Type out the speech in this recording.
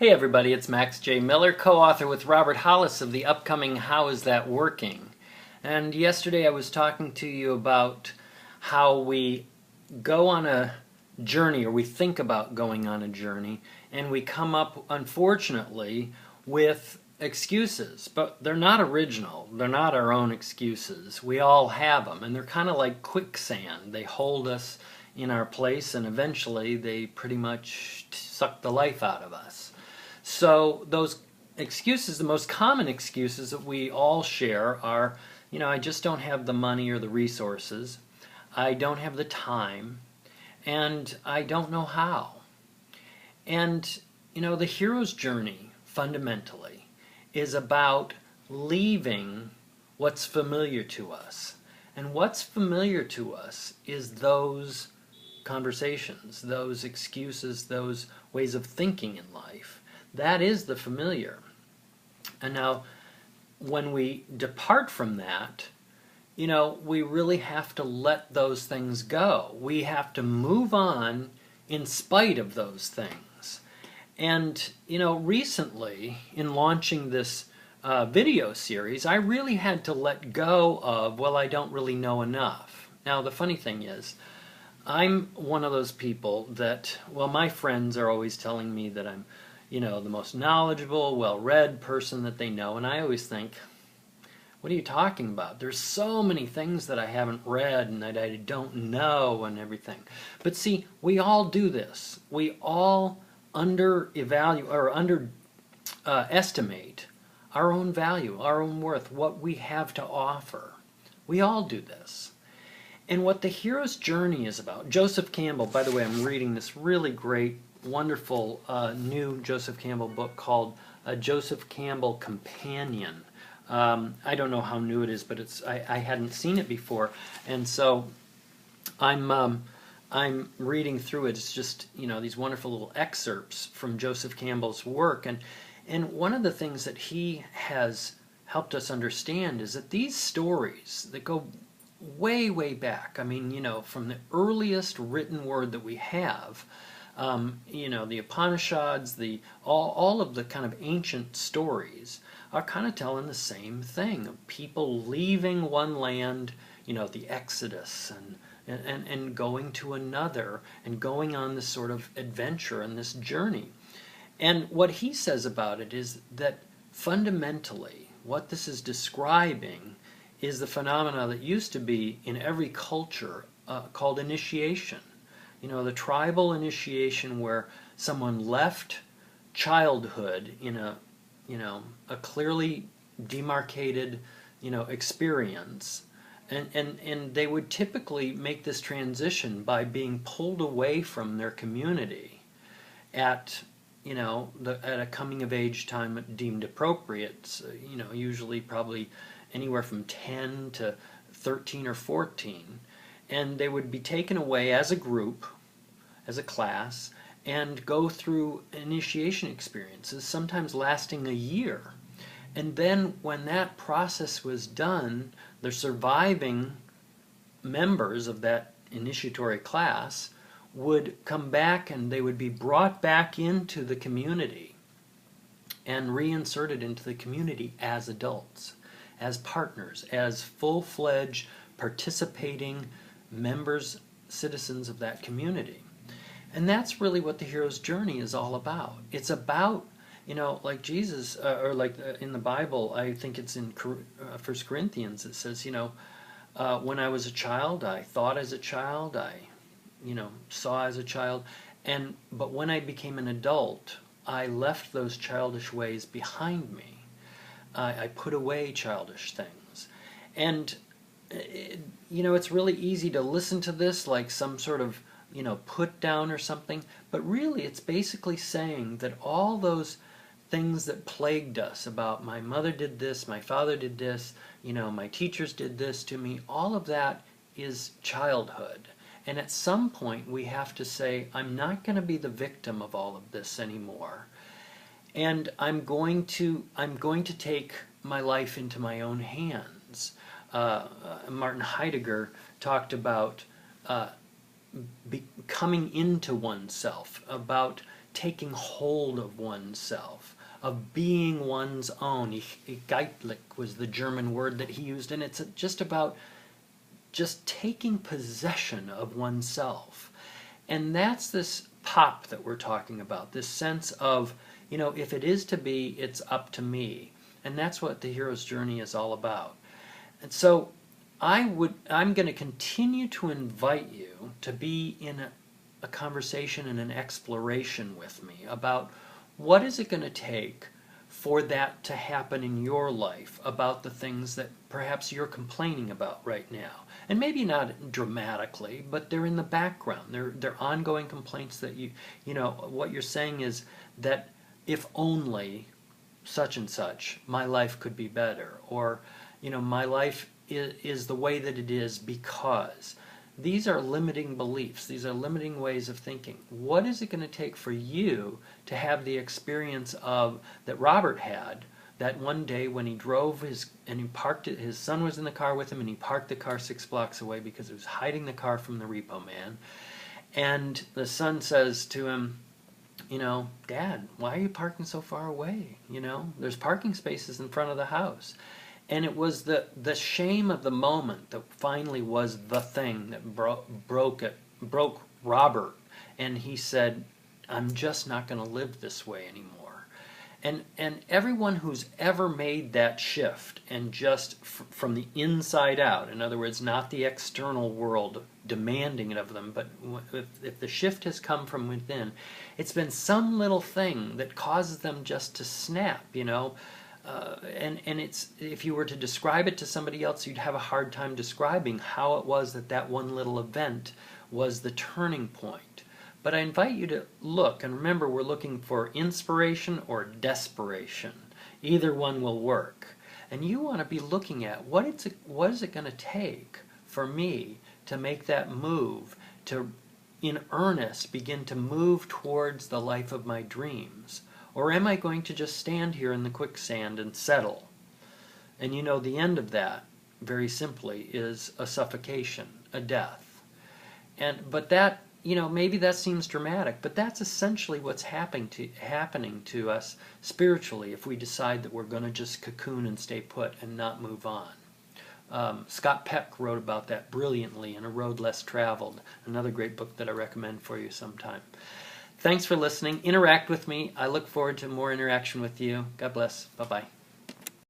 Hey everybody, it's Max J. Miller, co-author with Robert Hollis of the upcoming How Is That Working? And yesterday I was talking to you about how we go on a journey, or we think about going on a journey, and we come up, unfortunately, with excuses. But they're not original. They're not our own excuses. We all have them, and they're kind of like quicksand. They hold us in our place, and eventually they pretty much suck the life out of us. So those excuses, the most common excuses that we all share are, I just don't have the money or the resources, I don't have the time, and I don't know how. And, the hero's journey, fundamentally, is about leaving what's familiar to us. And what's familiar to us is those conversations, those excuses, those ways of thinking in life. That is the familiar. And now, when we depart from that, we really have to let those things go. We have to move on in spite of those things. And, recently, in launching this video series, I really had to let go of, well, I don't really know enough. Now, the funny thing is, I'm one of those people that, my friends are always telling me that I'm the most knowledgeable, well-read person that they know, and I always think, what are you talking about? There's so many things that I haven't read and that I don't know and everything. But see, we all do this. We all underestimate our own value, our own worth, what we have to offer. We all do this. And what the hero's journey is about, Joseph Campbell, by the way, I'm reading this really great, wonderful new Joseph Campbell book called Joseph Campbell Companion. I don't know how new it is, but I hadn't seen it before, and so I'm reading through it. It's just these wonderful little excerpts from Joseph Campbell's work, and one of the things that he has helped us understand is that these stories that go way, way back, from the earliest written word that we have, the Upanishads, all of the kind of ancient stories are kind of telling the same thing of people leaving one land, the Exodus, and going to another, and going on this sort of adventure and this journey. And what he says about it is that fundamentally what this is describing is the phenomena that used to be in every culture called initiation. The tribal initiation, where someone left childhood in a clearly demarcated, experience, and they would typically make this transition by being pulled away from their community at at a coming of age time deemed appropriate. So, usually probably anywhere from 10 to 13 or 14. And they would be taken away as a group, as a class, and go through initiation experiences, sometimes lasting a year. And then when that process was done, the surviving members of that initiatory class would come back, and they would be brought back into the community and reinserted into the community as adults, as partners, as full-fledged participating members, citizens of that community. And that's really what the hero's journey is all about. It's about, like Jesus, or like in the Bible, I think it's in 1 Corinthians, it says, when I was a child, I thought as a child, I, saw as a child, but when I became an adult, I left those childish ways behind me. I put away childish things. And it's really easy to listen to this like some sort of, put down or something, but really it's basically saying that all those things that plagued us about my mother did this, my father did this, my teachers did this to me, all of that is childhood. And at some point we have to say, I'm not going to be the victim of all of this anymore. And I'm going to take my life into my own hands. Martin Heidegger talked about coming into oneself, about taking hold of oneself, of being one's own. Geitlich was the German word that he used, and it's just about just taking possession of oneself. And that's this pop that we're talking about, this sense of, if it is to be, it's up to me. And that's what the hero's journey is all about. And so I'm going to continue to invite you to be in a conversation and an exploration with me about what is it going to take for that to happen in your life, about the things that perhaps you're complaining about right now. And maybe not dramatically, but they're in the background. They're ongoing complaints that what you're saying is that if only such and such, my life could be better. Or, my life is the way that it is because. These are limiting beliefs. These are limiting ways of thinking. What is it going to take for you to have the experience of that Robert had, that one day when he drove his son was in the car with him, and he parked the car 6 blocks away because it was hiding the car from the repo man. And the son says to him, Dad, why are you parking so far away? There's parking spaces in front of the house. And it was the shame of the moment that finally was the thing that broke Robert. And he said, I'm just not going to live this way anymore. And everyone who's ever made that shift, and just from the inside out, in other words, not the external world demanding it of them, but if the shift has come from within, it's been some little thing that causes them just to snap, and it's, if you were to describe it to somebody else, you'd have a hard time describing how it was that one little event was the turning point. But I invite you to look, and remember, we're looking for inspiration or desperation. Either one will work. And you want to be looking at what is it going to take for me to make that move, to in earnest begin to move towards the life of my dreams. Or am I going to just stand here in the quicksand and settle? And the end of that, very simply, is a suffocation, a death. But that, maybe that seems dramatic, but that's essentially what's happening to us spiritually if we decide that we're going to just cocoon and stay put and not move on. Scott Peck wrote about that brilliantly in A Road Less Traveled, another great book that I recommend for you sometime. Thanks for listening. Interact with me. I look forward to more interaction with you. God bless. Bye-bye.